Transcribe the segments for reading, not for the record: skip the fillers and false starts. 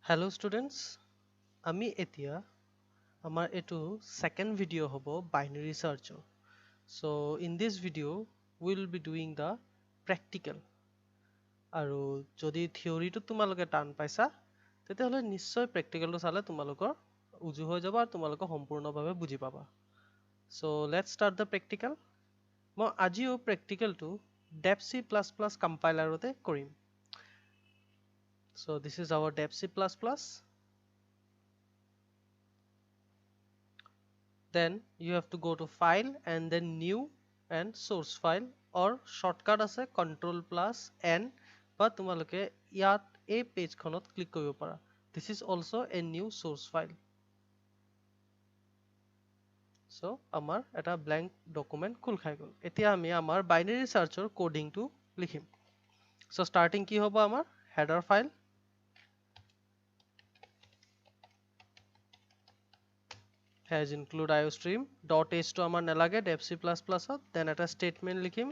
Hello students, আমি এতিয়া আমাৰ এটো second video হ'ব binary search. So in this video we will be doing the practical. আৰু যদি থিওৰিটো তোমালোকে টান পাইছা তেতিয়াহ'লে নিশ্চয় প্ৰেক্টিকেলটো চালে তোমালোকৰ উজু হৈ যাব আৰু তোমালোকে সম্পূৰ্ণভাৱে বুজি পাবা। So let's start the practical. মই আজিও প্ৰেক্টিকেলটো DevC++ কম্পাইলাৰতে কৰিম। So this is our DevC++. Then you have to go to file and then new and source file or shortcut আছে Ctrl+N বা তোমালোকে ইয়াত এই পেজখনত ক্লিক কৰিব পাৰা। This is also a new source file. So আমাৰ এটা blank document খোল খাই গ'ল। এতিয়া আমি আমাৰ binary searchৰ codingটো লিখিম। So starting কি হ'ব আমাৰ header file has include iostream .h to আমাৰ নালাগে devc++ ত then এটা statement লিখিম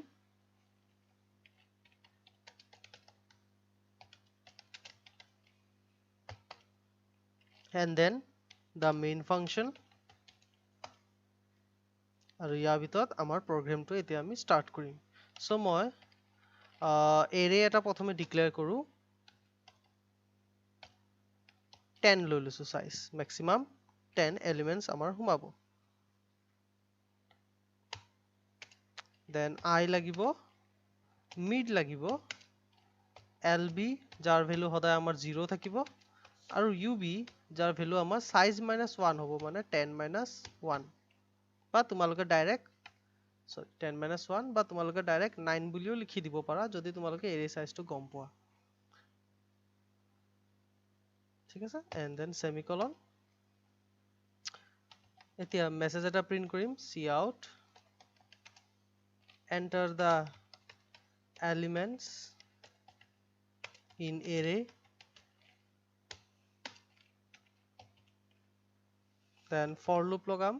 and then the main function আৰু ইয়াৰ ভিতৰত আমাৰ প্ৰগ্ৰামটো এতিয়া আমি ষ্টাৰ্ট কৰিম সো মই এৰে এটা প্ৰথমে ডিক্লেয়াৰ কৰো 10 লৈ লৈছো সাইজ ম্যাক্সিমাম 10 এলিমেন্টস আমাৰ সোমাব দেন I লাগিব mid লাগিব lb যাৰ ভ্যালু সদায় আমাৰ 0 থাকিব আৰু ub যাৰ ভ্যালু আমাৰ সাইজ -1 হ'ব মানে 10 - 1 বা তোমালোকে ডাইৰেক্ট 10 - 1 বা তোমালোকে ডাইৰেক্ট 9 বুলিও লিখি দিব পাৰা যদি তোমালোকে এৰে সাইজটো গম পোৱা ঠিক আছে and then semicolon এতিয়া মেসেজ এটা প্ৰিন্ট কৰিম cout enter the elements in array then for loop লগাম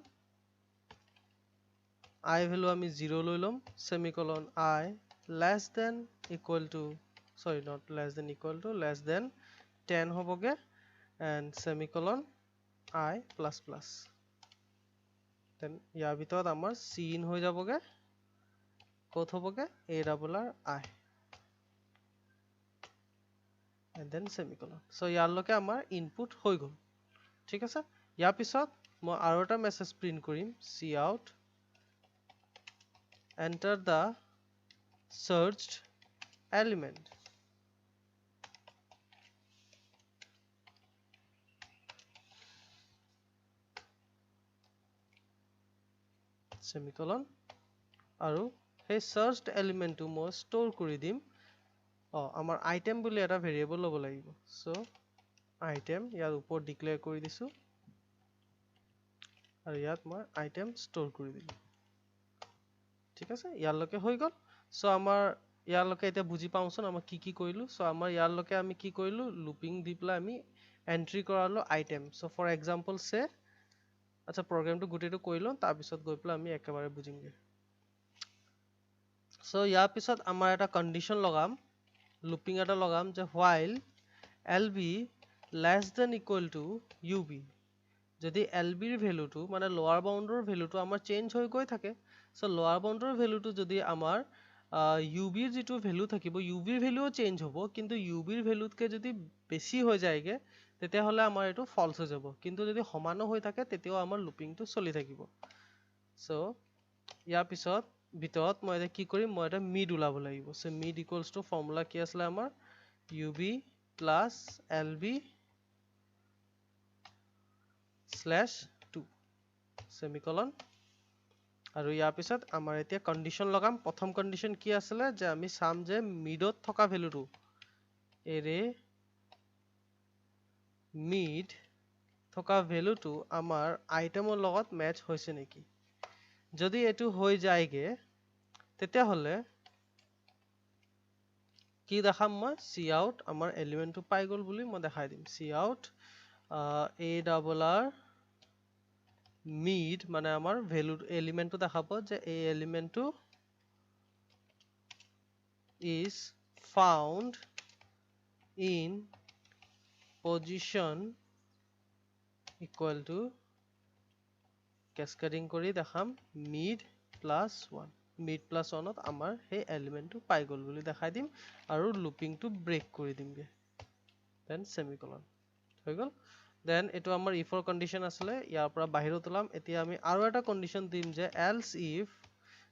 I value আমি 0 লৈ লম semicolon I less than equal to sorry not less than equal to less than 10 হবগে and semicolon I plus plus then ইয়াৰ ভিতৰত আমাৰ cin হৈ যাবগে ক'ত হবগে a double r I and then semicolon so ইয়াৰলৈকে আমাৰ input হৈ গ'ল ঠিক আছে ইয়াৰ পিছত মই আৰু এটা মেসেজ প্ৰিন্ট কৰিম cout enter the searched element semicolon আৰু সেই searched element টো মই ষ্টৰ কৰি দিম আমাৰ item বুলি এটা ভেৰিয়েবল ল'ব লাগিব so item ইয়াৰ ওপৰত ডিক্লেয়াৰ কৰি দিছো আৰু ইয়াত মই item ষ্টৰ কৰি দিম ঠিক আছে ইয়াৰলৈকে হৈ গ'ল সো আমাৰ ইয়াৰলৈকে এতিয়া বুজি পাওঁচোন আমাৰ কি কৰিলো সো আমাৰ ইয়াৰলৈকে আমি কি কৰিলো লুপিং দি পেলাই আমি এন্ট্ৰি কৰালো item so for example say আচ্ছা প্ৰগ্ৰামটো গুটেটো কৰিলো তাৰ পিছত গৈ পেলাই আমি একেবাৰে বুজিমগে সো ইয়াৰ পিছত আমাৰ এটা কন্ডিশন লগাম লুপিং এটা লগাম যে while lb less than equal to ub যদি lb ৰ ভ্যালুটো মানে লোৱাৰ বাউণ্ডৰ ভ্যালুটো আমাৰ চেঞ্জ হৈ গৈ থাকে সো লোৱাৰ বাউণ্ডৰ ভ্যালুটো যদি আমাৰ ub ৰ যেটো ভ্যালু থাকিব ub ৰ ভ্যালুও চেঞ্জ হ'ব কিন্তু ub ৰ ভ্যালুতকে যদি বেছি হৈ যায়গে তেতিয়া হলে আমাৰ এটো ফলস হৈ যাব কিন্তু যদি সমানো হৈ থাকে তেতিয়াও আমাৰ লুপিংটো চলি থাকিব সো ইয়াৰ পিছত ভিতৰত মই এটা কি কৰিম মই এটা mid উলাব লাগিব so mid equals to formula কি আছিল আমাৰ ub plus lb /2 semicolon আৰু ইয়াৰ পিছত আমাৰ এতিয়া কন্ডিশন লগাম প্ৰথম কন্ডিশন কি আছিল যে আমি চাম যে মিডত থকা ভ্যালুটো এৰে mid থকা ভ্যালুটো আমাৰ আইটেমৰ লগত মেচ হৈছে নেকি যদি এটো হৈ যায়গে তেতিয়া হলে কি দেখাম মই cout আমাৰ এলিমেন্টটো পাই গল বুলি মই দেখাই দিম cout a double r mid মানে আমাৰ ভ্যালু এলিমেন্টটো দেখাব যে এই এলিমেন্টটো is found in position equal to cascading কৰি দেখাম mid plus 1 mid plus 1 ত আমাৰ সেই element টো পাই গল বুলি দেখাই দিম আৰু looping টো break কৰি দিমগে then semicolon হৈ গল then এটো আমাৰ if ৰ condition আছিলে ইয়াৰ পৰা বাহিৰত ওলাম এতিয়া আমি আৰু এটা condition দিম যে else if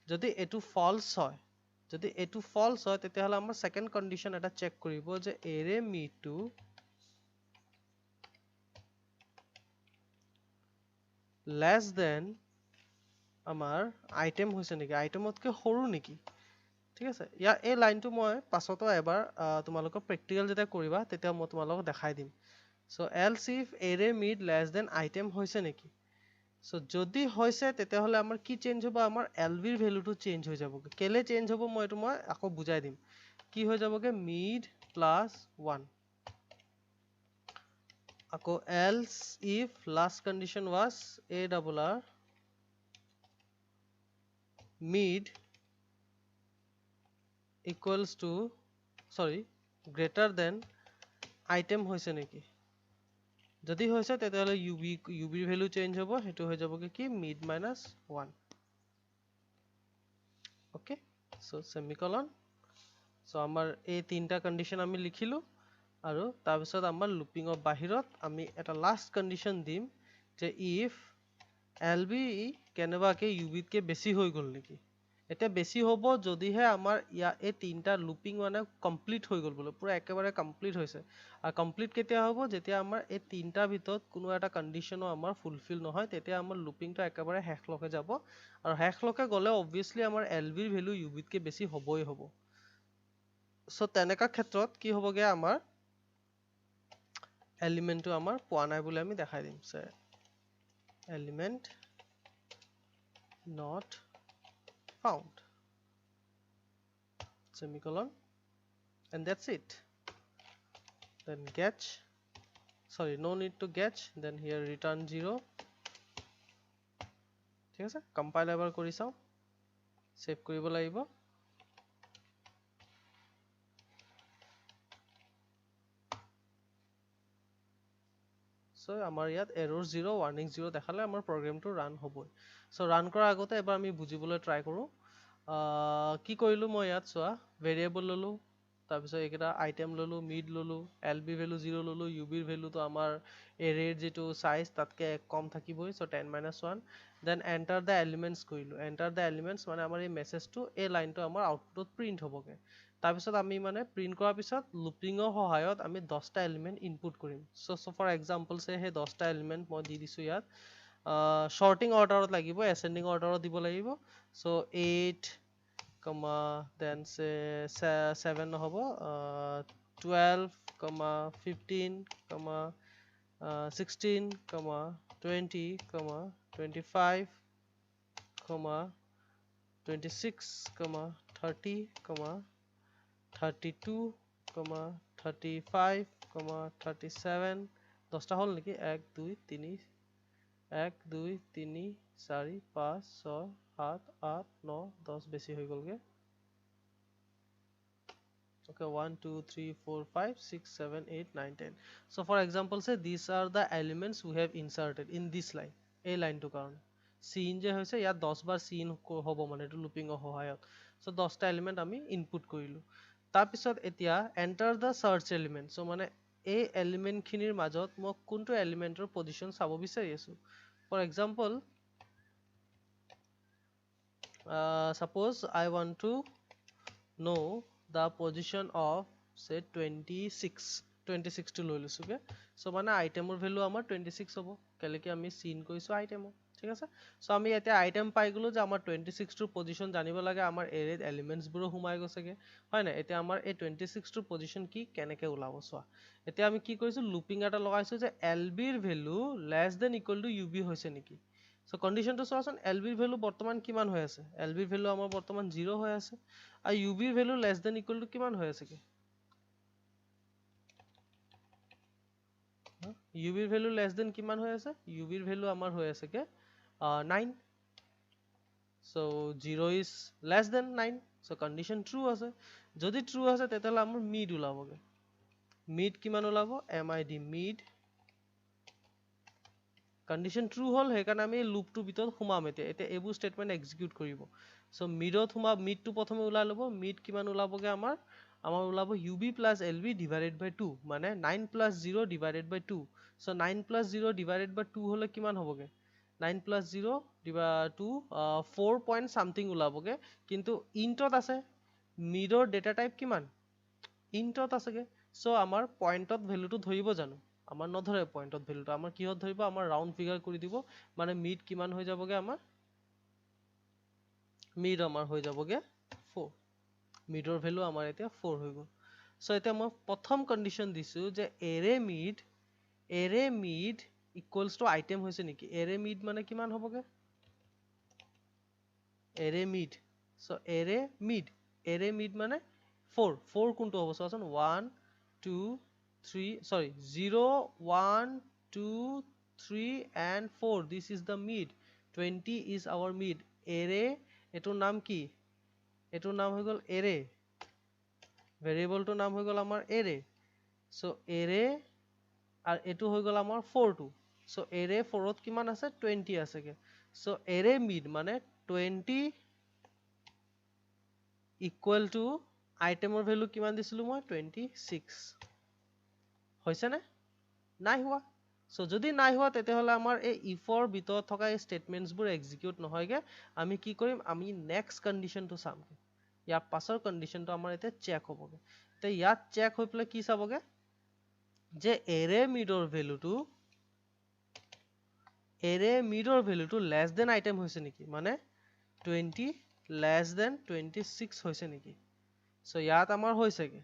যদি এটো false হয় যদি এটো false হয় তেতিয়া হলে আমাৰ second condition এটা check কৰিব যে array mid টো less than আমাৰ item হৈছে নেকি itemতকৈ সৰু নেকি ঠিক আছে ইয়াৰ এই লাইনটো মই পাছতো এবাৰ তোমালোকক প্ৰেক্টিকেল যেতিয়া কৰিবা তেতিয়া মই তোমালোকক দেখাই দিম so else if array mid less than item হৈছে নেকি so যদি হৈছে তেতিয়া হলে আমাৰ কি চেঞ্জ হ'ব আমাৰ lb ৰ ভ্যালুটো চেঞ্জ হৈ যাব কেলে চেঞ্জ হ'ব মই আকৌ বুজাই দিম কি হৈ যাবগে mid plus 1 আকৌ else if last condition was a double r mid equals to greater than item হৈছে নেকি যদি হৈছে তেতিয়াহলে ub ৰ ভ্যালু চেঞ্জ হ'ব হেতু হৈ যাবগে কি mid minus 1 okay so semicolon so আমাৰ এই তিনটা কন্ডিশন আমি লিখিলো আৰু তাৰ পিছত আমাৰ লুপিং অফ বাহিৰত আমি এটা লাষ্ট কন্ডিশন দিম যে if lb কেনেবাকে ub তকে বেছি হৈ গল নেকি এটা বেছি হ'ব যদিহে আমাৰ এই তিনটা লুপিং মানে কমপ্লিট হৈ গল বলে পুৰা একেবাৰে কমপ্লিট হৈছে আৰু কমপ্লিট কেতিয়া হ'ব যেতিয়া আমাৰ এই তিনটা ভিতৰত কোনো এটা কন্ডিশনো আমাৰ ফুলফিল নহয় তেতিয়া আমাৰ লুপিংটো একেবাৰে হেকলকে যাব আৰু হেকলকে গলে obviously আমাৰ lb ৰ ভ্যালু ub তকে বেছি হ'বই হ'ব সো তেনেকা ক্ষেত্ৰত কি হ'বগে আমাৰ এলিমেন্টটো আমাৰ পোৱা নাই বুলি আমি দেখাই দিম সে element not found semicolon and that's it then no need to get then here return 0 ঠিক আছে কম্পাইল এবাৰ কৰি চাও সেভ কৰিব লাগিব so আমাৰ ইয়াত error 0 warning 0 দেখালে আমাৰ প্ৰগ্ৰামটো ৰান হ'বই so ৰান কৰাৰ আগতে এবাৰ আমি বুজিবলৈ ট্ৰাই কৰো কি কৰিলো মই ইয়াত চোৱা ভেৰিয়েবল ললো তাৰ পিছত এইকেইটা আইটেম ললো মিড ললো lb ভ্যালু 0 ললো ub ৰ ভ্যালুটো আমাৰ এৰেৰ যেটো সাইজ তাতকে কম থাকিবই so 10 - 1 then enter the elements কৰিলো enter the elements মানে আমাৰ এই মেছেজটো এই লাইনটো আমাৰ আউটপুটত প্ৰিন্ট হ'বগে তাৰ পিছত আমি মানে প্ৰিন্ট কৰাৰ পিছত লুপিংৰ সহায়ত আমি 10টা এলিমেন্ট ইনপুট কৰিম so for example say হে 10টা এলিমেন্ট মই দি দিছো ইয়াত sorting orderত লাগিব ascending orderত দিব লাগিব so 8 then say 7 নহব 12 15 16 20 25 26 30 32 35 37 10টা হল নেকি 1 2 3 1 2 3 4 5 6 7 8 9 10 বেছি হৈ গলগে okay 1 2 3 4 5 6 7 8 9 10 so for example say these are the elements we have inserted in this line a line to কারণ সিন যে হৈছে ইয়াত 10 বাৰ সিন হ'ব মানে এটো লুপিং সহায়ত so 10টা এলিমেন্ট আমি ইনপুট কৰিলো তাৰ পিছত এতিয়া enter the search element so মানে এই এলিমেন্ট খিনিৰ মাজত মই কোনটো এলিমেন্টৰ পজিশন চাব বিচাৰি আছো for example suppose I want to know the position of say 26 to লৈ লৈছোগে so মানে আইটেমৰ ভ্যালু আমাৰ 26 হ'ব কেলে কি আমি সিন কৰিছো আইটেম ঠিক আছে so আমি এতিয়া আইটেম পাই গলো যে আমাৰ 26 টোৰ পজিশন জানিব লাগে আমাৰ এৰে এলিমেন্টস বোৰ সোমাই গৈছেগে হয় না এতিয়া আমাৰ এই 26 টোৰ পজিশন কি কেনেকে ওলাব চোৱা এতিয়া আমি কি কৰিছো লুপিং এটা লগাইছো যে lb ৰ value less than equal to ub হৈছে নেকি so condition to চোৱাচোন lb ৰ ভ্যালু বৰ্তমান কিমান হৈ আছে lb ৰ ভ্যালু আমাৰ বৰ্তমান 0 হৈ আছে আৰু ub ৰ value less than equal to কিমান হৈ আছে কি ub ৰ ভ্যালু less than কিমান হৈ আছে ub ৰ ভ্যালু আমাৰ হৈ আছে কে 9 so 0 is less than 9 so condition true আছে যদি true আছে তেতিয়াহলে আমাৰ mid ওলাবগে মিড কিমান ওলাব mid মিড কন্ডিশন ট্ৰু হল সেইকাৰণে আমি লুপটোৰ ভিতৰত সোমাম এতিয়া এইবোৰ ষ্টেটমেন্ট এক্সিকিউট কৰিব সো মিডত সোমাম মিডটো প্ৰথমে ওলাই ল'ব মিড কিমান ওলাবগে আমাৰ ওলাব ub প্লাছ lb ডিভাইডেড বাই 2 মানে 9 প্লাছ 0 ডিভাইডেড বাই 2 সো 9 প্লাছ 0 ডিভাইডেড বাই 2 হলে কিমান হ'বগে 9 প্লাছ 0 ডিভাইড 2 4 পইণ্ট সামথিং ওলাবগে কিন্তু ইন্টত আছে মিডৰ ডেটা টাইপ কিমান ইন্টত আছেগে সো আমাৰ পইণ্টত ভ্যালুটো ধৰিব জানো আমাৰ নধৰে পইণ্টত ভ্যালুটো আমাৰ কিহত ধৰিব আমাৰ ৰাউন্ড ফিগাৰ কৰি দিব মানে মিড কিমান হৈ যাবগে আমাৰ মিড আমাৰ হৈ যাবগে 4 মিডৰ ভ্যালু আমাৰ এতিয়া 4 হৈ গ'ল সো এতিয়া মই প্ৰথম কন্ডিশন দিছো যে এৰে মিড ইকুৱেলছ টু আইটেম হৈছে নেকি এৰে মিড মানে কিমান হ'বগে এৰে মিড সো এৰে মিড মানে 4 কোনটো হ'ব চোৱাচোন 1 2 3 sorry 0 1 2 3 and 4 this is the mid 20 is our mid array এটোৰ নাম কি এটোৰ নাম হৈ গল array ভেৰিয়েবল টোৰ নাম হৈ গল আমাৰ array so array আৰু এটো হৈ গল আমাৰ 4 so array 4 ত কিমান আছে 20 আছেগে so array mid মানে 20 equal to আইটেমৰ ভ্যালু কিমান দিছিলো মই 26 হৈছে নে নাই হোৱা সো যদি নাই হোৱা তেতে হলে আমাৰ এই ইফৰ ভিতৰত থকা এই স্টেটমেন্টস বোৰ এক্সিকিউট নহয়গে আমি কি কৰিম আমি নেক্সট কন্ডিশনটো চামগে ইয়াৰ পাছৰ কন্ডিশনটো আমাৰ এতিয়া চেক হ'বগে তে ইয়াত চেক হৈ পেলাই কি চাবগে যে এৰে মিডৰ ভ্যালুটো লেস দেন আইটেম হৈছে নেকি মানে 20 লেস দেন 26 হৈছে নেকি সো ইয়াত আমাৰ হৈছেগে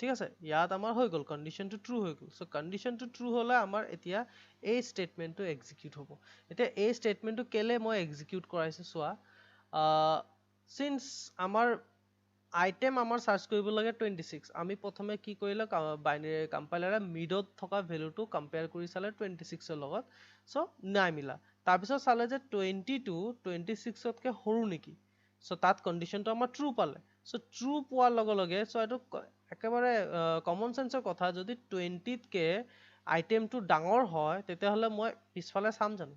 ঠিক আছে ইয়াত আমাৰ হৈ গল কন্ডিশনটো ট্ৰু হৈ গল সো কন্ডিশনটো ট্ৰু হলে আমাৰ এতিয়া এই স্টেটমেন্টটো এক্সিকিউট হ'ব এতিয়া এই স্টেটমেন্টটো কেলে মই এক্সিকিউট কৰাইছো চোৱা সিন্স আমাৰ আইটেম আমাৰ সাৰ্চ কৰিব লাগে 26 আমি প্ৰথমে কি কৰিলে বাইনাৰী কম্পাইলাৰে মিডত থকা ভ্যালুটো কম্পেয়াৰ কৰি চালে 26 ৰ লগত সো নাই মিলা তাৰ পিছত চালে যে 22 26 তকৈ সৰু নেকি সো তাত কন্ডিশনটো আমাৰ ট্ৰু পালে সো ট্ৰু পোৱাৰ লগে লগে সো এটো একেবাৰে কমন সেন্সৰ কথা যদি 20 তকে আইটেমটো ডাঙৰ হয় তেতিয়া হলে মই পিছফালে চাম জানো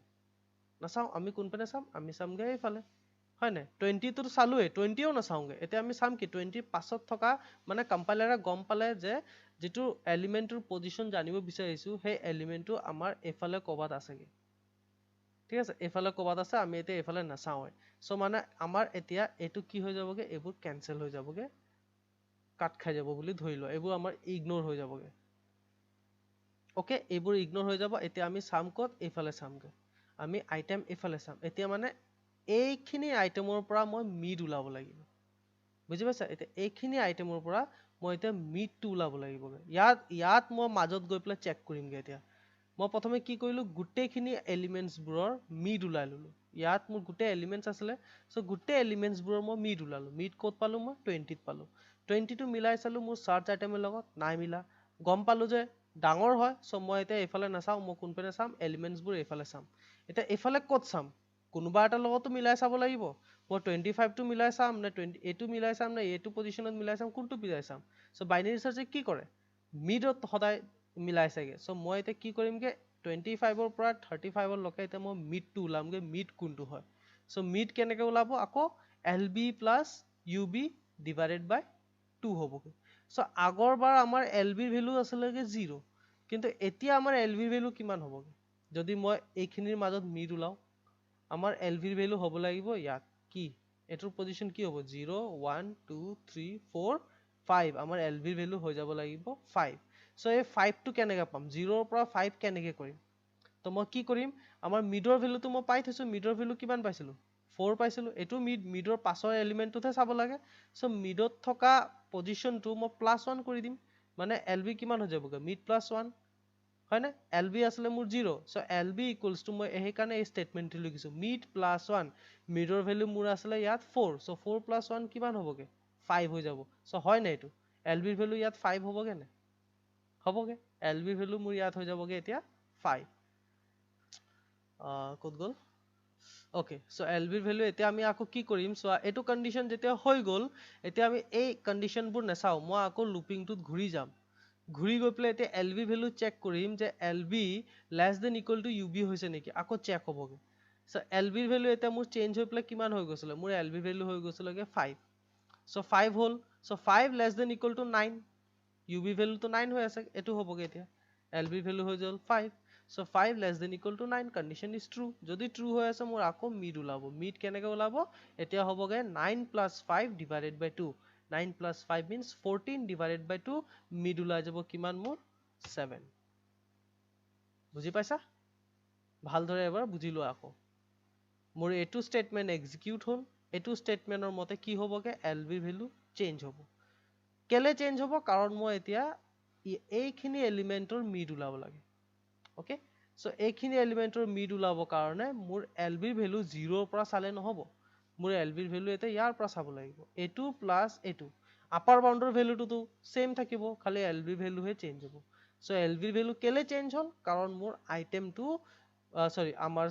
নাচাও আমি কোনপেনে চাম আমি চামগে এইফালে হয় নাই 20 টো চালুৱে 20 ও নাচাওগে এতিয়া আমি চাম কি 20 পাছত থকা মানে কম্পাইলাৰে গম পালে যে যেটো এলিমেন্টৰ পজিশন জানিব বিচাৰিছো সেই এলিমেন্টটো আমাৰ এফালে কবাত আছেগে ঠিক আছে এফালে কবাত আছে আমি এতিয়া এফালে নাচাওৱে সো মানে আমাৰ এতিয়া এটো কি হৈ যাবগে এবোৰ ক্যান্সেল হৈ যাবগে কাট খাই যাব বুলি ধৰি লও এবোৰ আমাৰ ইগনোৰ হৈ যাবগে ওকে এবোৰ ইগনোৰ হৈ যাব এতিয়া আমি চাম কত এফালে চামগে আমি আইটেম এফালে চাম এতিয়া মানে এইখিনি আইটেমৰ পৰা মই মিড উলাব লাগিব বুজি পাইছা এতিয়া এইখিনি আইটেমৰ পৰা মই এতিয়া মিডটো উলাব লাগিব ইয়াত মই মাজত গৈ পেলাই চেক কৰিমগে এতিয়া মই প্ৰথমে কি কৰিলো গুটেখিনি এলিমেন্টস বোৰৰ মিড উলাই ললো ইয়াত মোৰ গুটে এলিমেন্টস আছিলে সো গুটে এলিমেন্টস বোৰৰ মই মিড উলালো মিড কোত পালো মই 20 ত পালো 20 টো মিলাই চালো মোৰ সাৰ্চ আইটেমৰ লগত নাই মিলা গম পালো যে ডাঙৰ হয় সো মই এতিয়া এফালে নাচাও মই কোনপেনে চাম এলিমেন্টস বোৰ এফালে চাম এতিয়া এফালে কত চাম কোনোবা এটা লগতো মিলাই চাব লাগিব মই 25 টো মিলাই চাম নে 20 এটো মিলাই চাম নে এটো পজিশনত মিলাই চাম কোনটো মিলাই চাম সো বাইনাৰী সাৰ্চে কি কৰে মিডত সদায় মিলাই চাগে সো মই এতিয়া কি কৰিমগে 25 ৰ পৰা 35 ৰ লকে এতিয়া মই মিডটো উলামগে মিড কোনটো হয় সো মিড কেনেকে উলাব আকৌ lb + ub ডিভাইডেড বাই 2 হ'বগে সো আগৰবাৰ আমাৰ lb ৰ ভ্যালু আছিলেগে 0 কিন্তু এতিয়া আমাৰ lb ৰ ভ্যালু কিমান হ'বগে যদি মই এইখিনিৰ মাজত মিড উলাও আমাৰ lb ৰ ভ্যালু হ'ব লাগিব ইয়াত কি এটোৰ পজিশন কি হ'ব 0 1 2 3 4 5 আমাৰ lb ৰ ভ্যালু হৈ যাব লাগিব 5 সো এই 5 টো কেনেকৈ পাম 0 ৰ পৰা 5 কেনেকৈ কৰিম তো মই কি কৰিম আমাৰ মিডৰ ভ্যালুটো মই পাই থৈছো মিডৰ ভ্যালু কিমান পাইছিলো 4 পাইছিলো এটো মিডৰ পাছৰ এলিমেন্টটোতে চাব লাগে সো মিডত থকা পজিশনটো মই +1 কৰি দিম মানে lb কিমান হৈ যাবগে মিড +1 হয় না lb আসলে মোৰ 0 সো lb = মই এই কাৰণে এই স্টেটমেন্টটো লিখিছো মিড +1 মিডৰ ভ্যালু মোৰ আসলে ইয়াত 4 সো 4 + 1 কিমান হ'বগে 5 হৈ যাব সো হয় না এটো lb ৰ ভ্যালু ইয়াত 5 হ'বগে না হ'বগে lb ৰ ভ্যালু মোৰ ইয়াত হৈ যাবগে এতিয়া 5 কত গল ওকে সো lb ৰ ভ্যালু এতিয়া আমি আকৌ কি কৰিম সো এটো কন্ডিশন যেতিয়া হৈ গল এতিয়া আমি এই কন্ডিশনবোৰ নেচাও মই আকৌ লুপিংটোত ঘূৰি যাম ঘূৰি গৈ পেলাই এতিয়া LB ভ্যালু চেক কৰিম যে LB less than equal to UB হৈছে নেকি আকৌ চেক হ'বগে সো LB ভ্যালু এটা মোৰ চেঞ্জ হৈ পেলাই কিমান হৈ গৈছিল মোৰ LB ভ্যালু হৈ গৈছিলগে 5 সো 5 হ'ল so 5 less than equal to 9 UB value তো 9 হৈ আছে এটো হ'বগে এতিয়া LB ভ্যালু হৈ গ'ল 5 so 5 less than equal to 9 condition is true যদি true হৈ আছে মোৰ আকৌ mid ওলাব mid কেনেকৈ ওলাব এতিয়া হ'বগে 9 plus 5 divided by 2 9 plus 5 means 14 divided by 2 mid ওলাই যাব কিমান মোৰ 7 বুজি পাইছা ভালদৰে এবাৰ বুজি লোৱা আকৌ মোৰ এটো স্টেটমেন্ট এক্সিকিউট হ'ল এটো স্টেটমেন্টৰ মতে কি হ'বগে LB ভ্যালু চেঞ্জ হ'ব কেলে চেঞ্জ হ'ব কাৰণ মই এতিয়া এইখিনি এলিমেন্টৰ মিড ওলাব লাগে ওকে সো এইখিনি এলিমেন্টৰ মিড ওলাব কাৰণে মোৰ LB ভ্যালু 0 ৰ পৰা চালে নহব মোৰ LB ভ্যালু এটা ইয়াৰ পৰা চাব লাগিব এটো প্লাস এটো আপাৰ বাউণ্ডৰ ভ্যালুটো সেম থাকিব খালি LB ভ্যালু হে চেঞ্জ হ'ব সো LB ভ্যালু কেলে চেঞ্জ হ'ল কাৰণ মোৰ আইটেমটো সৰি আমাৰ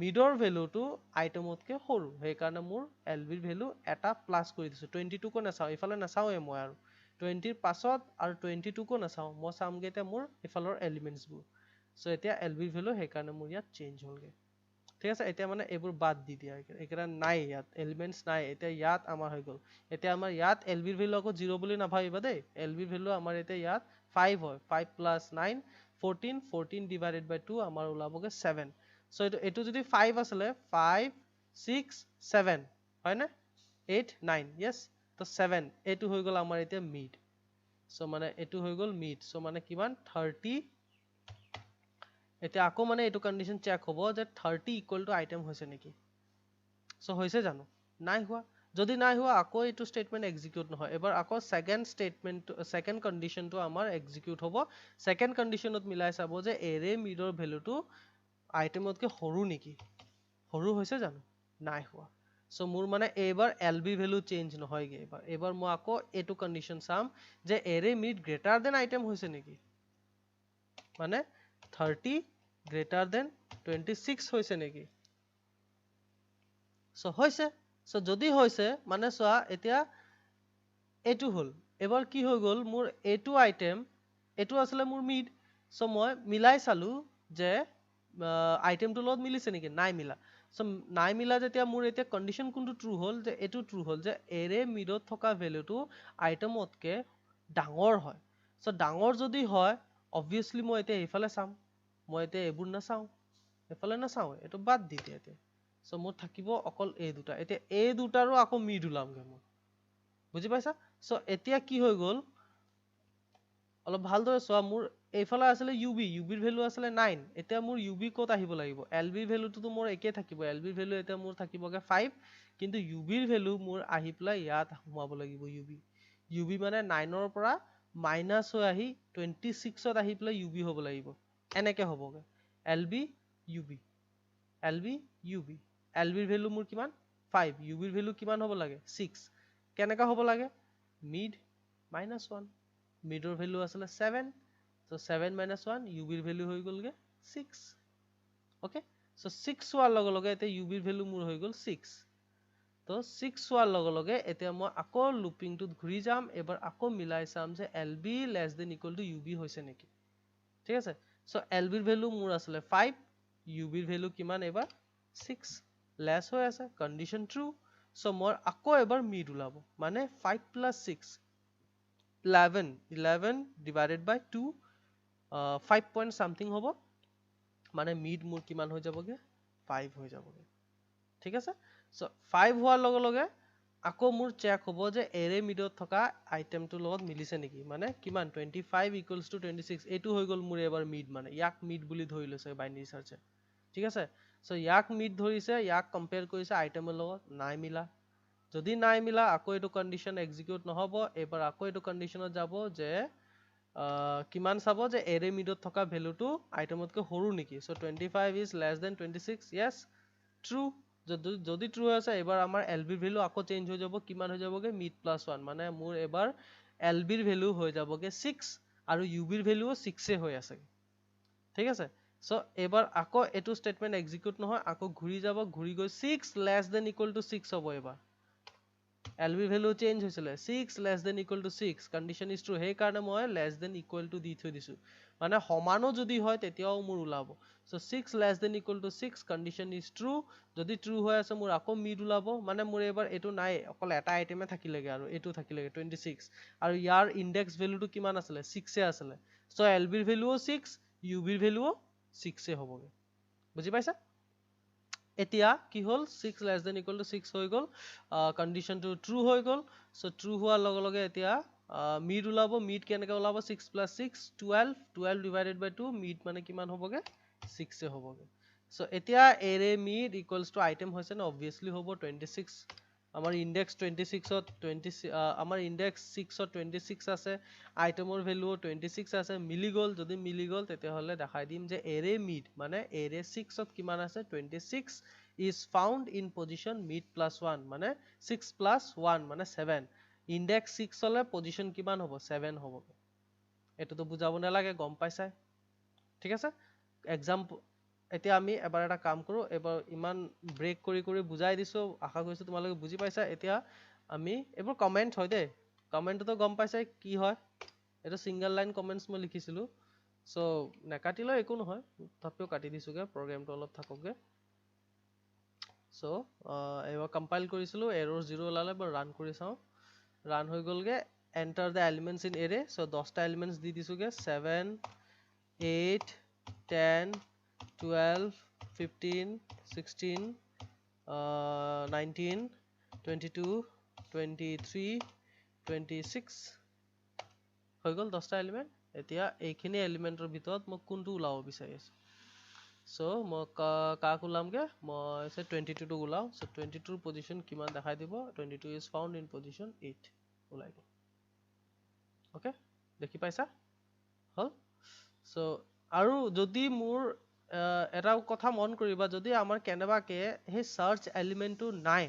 মিডৰ ভ্যালুটো আইটেমতকে সৰু সেই কাৰণে মোৰ LB ভ্যালু এটা প্লাস কৰি দিছো 22 কো নাচাও ইফালে নাচাওয়ে মই আৰু 20 ৰ পাছত আৰু 22 কো নাচাও মই চামগে এতিয়া মোৰ ইফালৰ এলিমেন্টছ বোৰ সো এতিয়া LB ভ্যালু সেই কাৰণে মোৰ ইয়াত চেঞ্জ হ'লগে ঠিক আছে এতিয়া মানে এইবোৰ বাদ দি দিয়া একেৰা নাই ইয়াত এলিমেন্টছ নাই এতিয়া ইয়াত আমাৰ হৈ গ'ল এতিয়া আমাৰ ইয়াত LB ভ্যালু আকৌ 0 বুলি নাভাবিবা দেই LB ভ্যালু আমাৰ এতিয়া ইয়াত 5 হয় 5 plus 9 14 14 divided by 2 আমাৰ ওলাবগে 7 সো এটো যদি 5 আসলে 5 6 7 হয় না 8 9 yes তো 7 এটো হৈ গ'ল আমাৰ এতিয়া মিড সো মানে এটো হৈ গ'ল মিড সো মানে কিমান 30 এতিয়া আকৌ মানে এটো কন্ডিশন চেক হ'ব যে 30 ইকুয়াল টু আইটেম হৈছে নেকি সো হৈছে জানো নাই হোৱা যদি নাই হোৱা আকৌ এটো স্টেটমেন্ট এক্সিকিউট নহয় এবাৰ আকৌ সেকেন্ড স্টেটমেন্ট সেকেন্ড কন্ডিশনটো আমাৰ এক্সিকিউট হ'ব সেকেন্ড কন্ডিশনত মিলাই চাব যে এৰে মিডৰ ভ্যালুটো আইটেমতকে সৰু নেকি সৰু হৈছে জানো নাই হোৱা সো মোৰ মানে এবাৰ LB ভ্যালু চেঞ্জ নহয়গে এবাৰ মই আকৌ এটো কন্ডিশন চাম যে এৰে মিড গ্ৰেটাৰ দেন আইটেম হৈছে নেকি মানে 30 greater than 26 হৈছে নেকি সো হৈছে সো যদি হৈছে মানে সোয়া এতিয়া এটো হল এবাৰ কি হৈ গল মোৰ এটো আইটেম এটো আসলে মোৰ মিড সো মই মিলাই চালু যে আইটেমটো লগত মিলিছে নেকি নাই মিলা সো নাই মিলা যেতিয়া মোৰ এতিয়া কন্ডিশন কোনটো ট্ৰু হল যে এটো ট্ৰু হল যে এৰে মিডত থকা ভ্যালুটো আইটেমতকে ডাঙৰ হয় সো ডাঙৰ যদি হয় obviously মই এতিয়া ইফালে চাম মই এতিয়া এবোৰ না চাও এফালে না চাও এটো বাদ দি দিয়া এতিয়া সো মোৰ থাকিব অকল এ দুটা এতিয়া এ দুটাৰো আকৌ মিড উলামগে মই বুজি পাইছা সো এতিয়া কি হৈ গল অলপ ভালদৰে চোৱা মোৰ এইফালে আছিল UB ৰ ভ্যালু আছিল 9 এতিয়া মোৰ UB কত আহিব লাগিব LB ৰ ভ্যালুটো মোৰ একে থাকিব LB ৰ ভ্যালু এতিয়া মোৰ থাকিবগে 5 কিন্তু UB ৰ ভ্যালু মোৰ আহি প্লাই ইয়াত হুমাব লাগিব UB মানে 9 ৰ পৰা মাইনাস হৈ আহি 26 ত আহি প্লাই UB হ'ব লাগিব এনেকে হ'বগে LB UB LB ৰ ভ্যালু মোৰ কিমান 5 UB ৰ ভ্যালু কিমান হ'ব লাগে 6 কেনেকা হ'ব লাগে mid -1 মিডৰ ভ্যালু আছিল 7 so 7 - 1 UB ৰ ভ্যালু হৈ গলগে 6 ওকে so 6 হোৱাৰ লগে লগে এতিয়া UB ৰ ভ্যালু মোৰ হৈ গল 6 তো 6 হোৱাৰ লগে লগে এতিয়া মই আকৌ লুপিংটোত ঘূৰি যাম এবাৰ আকৌ মিলাই চাম যে LB less than equal to UB হৈছে নেকি ঠিক আছে so LB ৰ ভ্যালু মোৰ আছিল 5 UB ৰ ভ্যালু কিমান এবাৰ 6 লেস হৈ আছে কন্ডিশন ট্ৰু so মই আকৌ এবাৰ মিড ওলাব মানে 5 plus 6 11 divided by 2 5 point something হ'ব মানে মিড মোৰ কিমান হৈ যাবগে 5 হৈ যাবগে ঠিক আছে so 5 হোৱাৰ লগে লগে আকৌ মোৰ চেক হ'ব যে এৰে মিডত থকা আইটেমটোৰ লগত মিলিছে নেকি মানে কিমান 25 equals to 26 এটো হৈ গল মোৰ এবাৰ মিড মানে ইয়াক মিড বুলি ধৰি লৈছে বাইনাৰী সাৰ্চে ঠিক আছে so ইয়াক মিড ধৰিছে ইয়াক কম্পেয়াৰ কৰিছে আইটেমৰ লগত নাই মিলা যদি নাই মিলা আকৌ এটো কন্ডিশন এক্সিকিউট নহব এবাৰ আকৌ এটো কন্ডিশনত যাব যে কিমান চাব যে এৰে মিডত থকা ভ্যালুটো আইটেমতকৈ সৰু নেকি so 25 is less than 26 yes true যদি ট্ৰু আছে এবাৰ আমাৰ LB ৰ ভ্যালু আকৌ চেঞ্জ হৈ যাব কিমান হৈ যাবগে মিড +1 মানে মোৰ এবাৰ LB ৰ ভ্যালু হৈ যাবগে 6 আৰু UB ৰ ভ্যালুও 6 এ হৈ আছে ঠিক আছে so এবাৰ আকৌ এটো স্টেটমেন্ট এক্সিকিউট নহয় আকৌ ঘূৰি যাব ঘূৰি গৈ 6 less than equal to 6 হ'ব এবাৰ LB ভ্যালু চেঞ্জ হৈছিলে 6 less than equal to 6 condition is true, সেই কাৰণে মই less than equal to দি থৈ দিছো, মানে সমানো যদি হয় তেতিয়াও মোৰ ওলাব। so 6 less than equal to 6 condition is true, যদি true হৈ আছে মোৰ আকৌ mid ওলাব, মানে মোৰ এবাৰ এটো নাই, অকল এটা আইটেমে থাকিলেগে আৰু এটো থাকিলেগে 26, আৰু ইয়াৰ ইনডেক্স ভ্যালুটো কিমান আছিলে 6 এ আছিলে, so LB ৰ ভ্যালুও 6, UB ৰ ভ্যালুও 6 এ হ'বগে। বুজি পাইছা? এতিয়া কি হল 6 less than equal to 6 হৈ গল, condition টো true হৈ গল, so true হোৱাৰ লগে লগে এতিয়া mid ওলাব, mid কেনেকৈ ওলাব 6 plus 6 12, 12 divided by 2, mid মানে কিমান হ'বগে 6 এ হ'বগে। so এতিয়া array mid equals to item হৈছে না, obviously হ'ব 26, আমাৰ index 26 ত 20 আমাৰ index 6 ত 26 আছে, আইটেমৰ ভ্যালু 26 আছে, মিলি গল, যদি মিলি গল তেতিয়া হলে দেখাই দিম যে array mid মানে array 6 ত কিমান আছে 26 is found in position mid plus 1, মানে 6 plus 1 মানে 7, index 6 হলে position কিমান হ'ব 7 হ'ব। এটোতো বুজাব নালাগে, গম পাইছাই, ঠিক আছে। এক্সাম্পল এতিয়া আমি এবাৰ এটা কাম কৰো, এবাৰ ইমান ব্ৰেক কৰি কৰি বুজাই দিছো, আশা কৰিছো তোমালোকে বুজি পাইছা। এতিয়া আমি এবাৰ কমেন্ট হয় দেই, কমেন্টটো গম পাইছাই কি হয়, এটা সিঙ্গেল লাইন কমেন্টস মই লিখিছিলো, সো নেকাটিলে একো নহয়, তথাপিও কাটি দিছোগে, প্ৰগ্ৰামটো অলপ থাককগে। সো এবাৰ কম্পাইল কৰিছিলো, এৰৰ 0 ওলালে, এবাৰ ৰান কৰি চাও, ৰান হৈ গলগে। Enter the elements in array, so 10টা এলিমেন্টস দি দিছোগে 7 8 10 12 15 16 19 22 23 26 হৈ গল 10টা এলিমেন্ট। এতিয়া এইখিনি এলিমেন্টৰ ভিতৰত মই কোনটো ওলাব বিচাৰি আছো, সো মই কাক ওলামগে, মই 22 টো ওলাও, সো 22 ৰ পজিশন কিমান দেখাই দিব, 22 is found in position 8 ওলাই গল। ওকে, দেখি পাইছা হল। সো আৰু যদি মোৰ এটা কথা মন কৰিবা, যদি আমাৰ কেনেবাকে সেই সাৰ্চ এলিমেন্টটো নাই,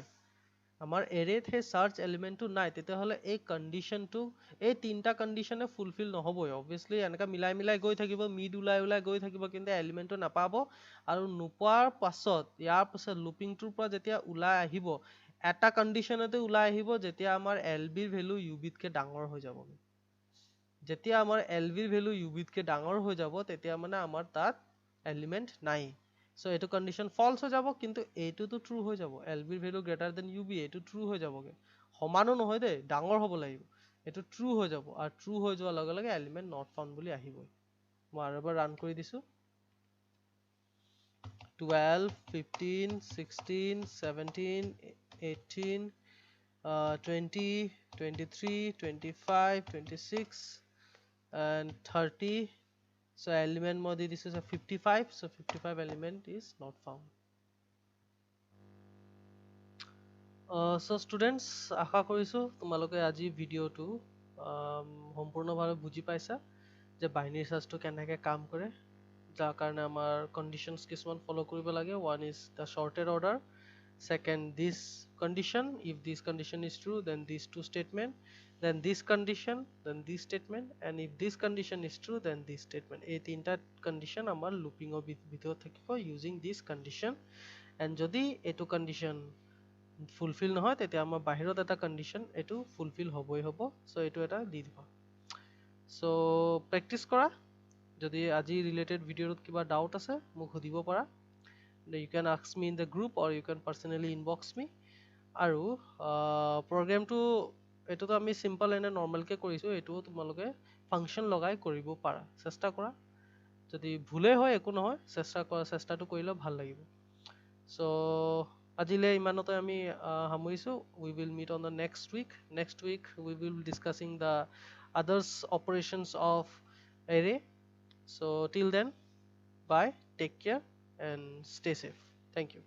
আমাৰ এৰেত সেই সার্চ এলিমেন্টটো নাই, তেতিয়াহলে এই কন্ডিশনটো, এই তিনটা কন্ডিশনে ফুলফিল নহবই, অবভিয়াসলি এনেকা মিলাই মিলাই গৈ থাকিব, মিড ওলাই ওলাই গৈ থাকিব, কিন্তু এলিমেন্টটো নাপাব, আৰু নোপোৱাৰ পাছত ইয়াৰ পাছত লুপিংটোৰ পৰা যেতিয়া ওলাই আহিব, এটা কন্ডিশনতে ওলাই আহিব যেতিয়া আমাৰ এলবিৰ ভ্যালু ইউবিতকে ডাঙৰ হৈ যাব। যেতিয়া আমাৰ এলবিৰ ভ্যালু ইউবিতকে ডাঙৰ হৈ যাব, তেতিয়া মানে আমাৰ তাত এলিমেন্ট নাই, সো এইটো কন্ডিশন ফলস হৈ যাব, কিন্তু এইটোতো ট্ৰু হৈ যাব, এলবিৰ ভ্যালু গ্ৰেটাৰ দেন ইউবি, এইটো ট্ৰু হৈ যাবগে, সমানো নহয় দেই, ডাঙৰ হ'ব লাগিব, এইটো ট্ৰু হৈ যাব, আৰু ট্ৰু হৈ যোৱাৰ লগে লগে এলিমেন্ট নট ফাউণ্ড বুলি আহিবই। মই আৰু এবাৰ ৰান কৰি দিছো, 12 15 16 17 18 20 23 25 26 and 30, so element মই দি দিছো 55, so 55 element is not found. so students, আশা কৰিছো তোমালোকে আজি ভিডিওটো সম্পূৰ্ণভাৱে বুজি পাইছা যে বাইনাৰী সাৰ্চটো কেনেকৈ কাম কৰে, যাৰ কাৰণে আমাৰ কন্ডিশনস কিছুমান ফলো কৰিব লাগে। one is the sorted order, second this condition, if this condition is true then these two statement, then this condition, then this statement, and if this condition is true then this statement, এই তিনটা condition আমাৰ লুপিংৰ ভিতৰত থাকিব using this condition, and যদি এইটো condition fulfil নহয় তেতিয়া আমাৰ বাহিৰত এটা কন্ডিশন এইটো ফুলফিল হ'বই হ'ব, সো এইটো এটা দি দিবা। সো প্ৰেক্টিস কৰা, যদি আজি ৰিলেটেড ভিডিওত কিবা ডাউট আছে মোক সুধিব পাৰা, you can ask me in the group or you can personally inbox me, আৰু প্ৰগ্ৰামটো এটোতো আমি সিম্পল এনে নৰ্মাল কে কৰিছো, এটো তোমালোকে ফাংশন লগাই কৰিব পাৰা, চেষ্টা কৰা, যদি ভুলে হয় একো নহয়, চেষ্টাটো কৰিলে ভাল লাগিব। সো আজিলে ইমানতে আমি সামৰিছো, we will meet on the next week we will be discussing the others operations of array. So till then, bye, take care and stay safe. Thank you.